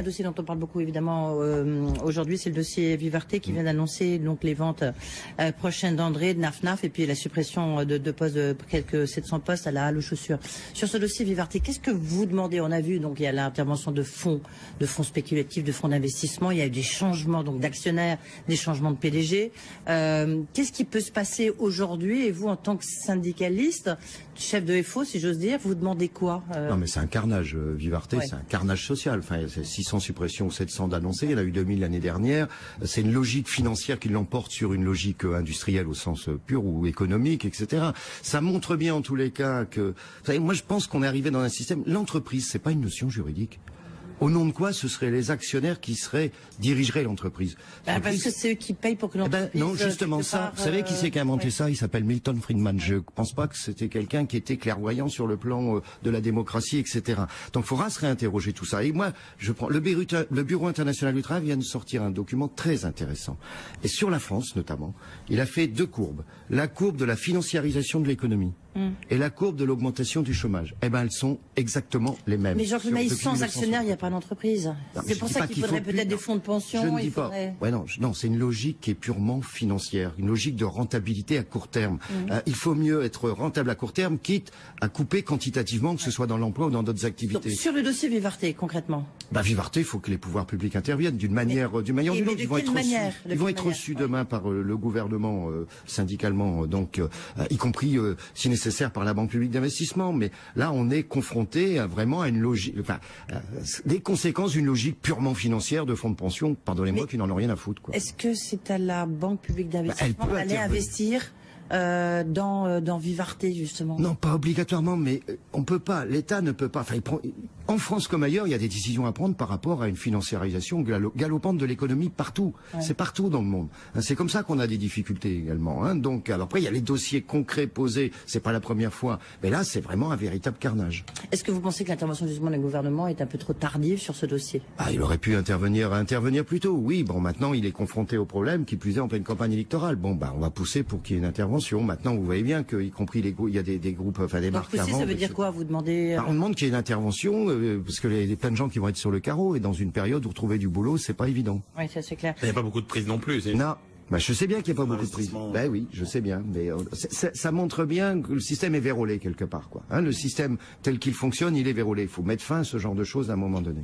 Un dossier dont on parle beaucoup évidemment aujourd'hui, c'est le dossier Vivarté qui vient d'annoncer donc les ventes prochaines d'André, de Naf et puis la suppression de postes, de quelques 700 postes à la halle aux chaussures. Sur ce dossier Vivarté, qu'est-ce que vous demandez? On a vu donc il y a l'intervention de fonds spéculatifs, de fonds d'investissement, il y a eu des changements donc d'actionnaires, des changements de PDG. Qu'est-ce qui peut se passer aujourd'hui? Et vous, en tant que syndicaliste, chef de FO, si j'ose dire, vous demandez quoi? Non mais c'est un carnage, Vivarté, ouais. C'est un carnage social. Enfin, c'est 600 suppressions, 700 d'annoncés, il y en a eu 2000 l'année dernière. C'est une logique financière qui l'emporte sur une logique industrielle au sens pur ou économique, etc. Ça montre bien en tous les cas que... Vous savez, moi je pense qu'on est arrivé dans un système... L'entreprise, c'est pas une notion juridique. Au nom de quoi ce seraient les actionnaires qui dirigeraient l'entreprise? Parce que c'est eux qui payent pour que l'entreprise... non, justement ça. Vous savez qui c'est qui a inventé ça? Il s'appelle Milton Friedman. Je pense pas que c'était quelqu'un qui était clairvoyant sur le plan de la démocratie, etc. Donc il faudra se réinterroger tout ça. Et moi, je prends le Bureau international du travail vient de sortir un document très intéressant. Et sur la France, notamment, il a fait deux courbes. La courbe de la financiarisation de l'économie et la courbe de l'augmentation du chômage. Eh ben, elles sont exactement les mêmes. Mais Jean-Claude Maïs, sans actionnaire, il n'y a pas d'entreprise. C'est pour ça qu'il faudrait peut-être des fonds de pension. Je ne dis pas. Ouais, non, c'est une logique qui est purement financière, une logique de rentabilité à court terme. Il faut mieux être rentable à court terme, quitte à couper quantitativement, que ce soit dans l'emploi ou dans d'autres activités. Donc, sur le dossier Vivarté, concrètement. Vivarté, il faut que les pouvoirs publics interviennent d'une manière ou d'une autre. Ils vont être reçus demain par le gouvernement syndicalement, donc y compris si nécessaire par la Banque publique d'investissement. Mais là, on est confronté vraiment à une logique, des conséquences d'une logique purement financière de fonds de pension, pardonnez-moi, qui n'en ont rien à foutre. Est-ce que c'est à la Banque publique d'investissement d'aller investir dans Vivarté, justement? Non, pas obligatoirement, mais on peut pas, l'État ne peut pas. Enfin, en France comme ailleurs, il y a des décisions à prendre par rapport à une financiarisation galopante de l'économie partout. Ouais. C'est partout dans le monde. C'est comme ça qu'on a des difficultés également. Donc, alors après, il y a les dossiers concrets posés. C'est pas la première fois, mais là, c'est vraiment un véritable carnage. Est-ce que vous pensez que l'intervention justement du gouvernement est un peu trop tardive sur ce dossier? Il aurait pu intervenir plus tôt. Oui, bon, maintenant, il est confronté au problème, qui plus est en pleine campagne électorale. Bon, on va pousser pour qu'il y ait une intervention. Maintenant, vous voyez bien qu'y compris il y a des groupes, enfin des marques. Pousser, ça veut dire quoi? Vous demandez on demande qu'il y ait une intervention parce que il y a plein de gens qui vont être sur le carreau et dans une période où trouver du boulot, c'est pas évident. Oui, ça c'est clair. Il n'y a pas beaucoup de prises non plus. Non. Je sais bien qu'il n'y a pas beaucoup de prises. Oui, je sais bien, mais ça montre bien que le système est vérolé quelque part, quoi. Le système tel qu'il fonctionne, il est vérolé. Il faut mettre fin à ce genre de choses à un moment donné.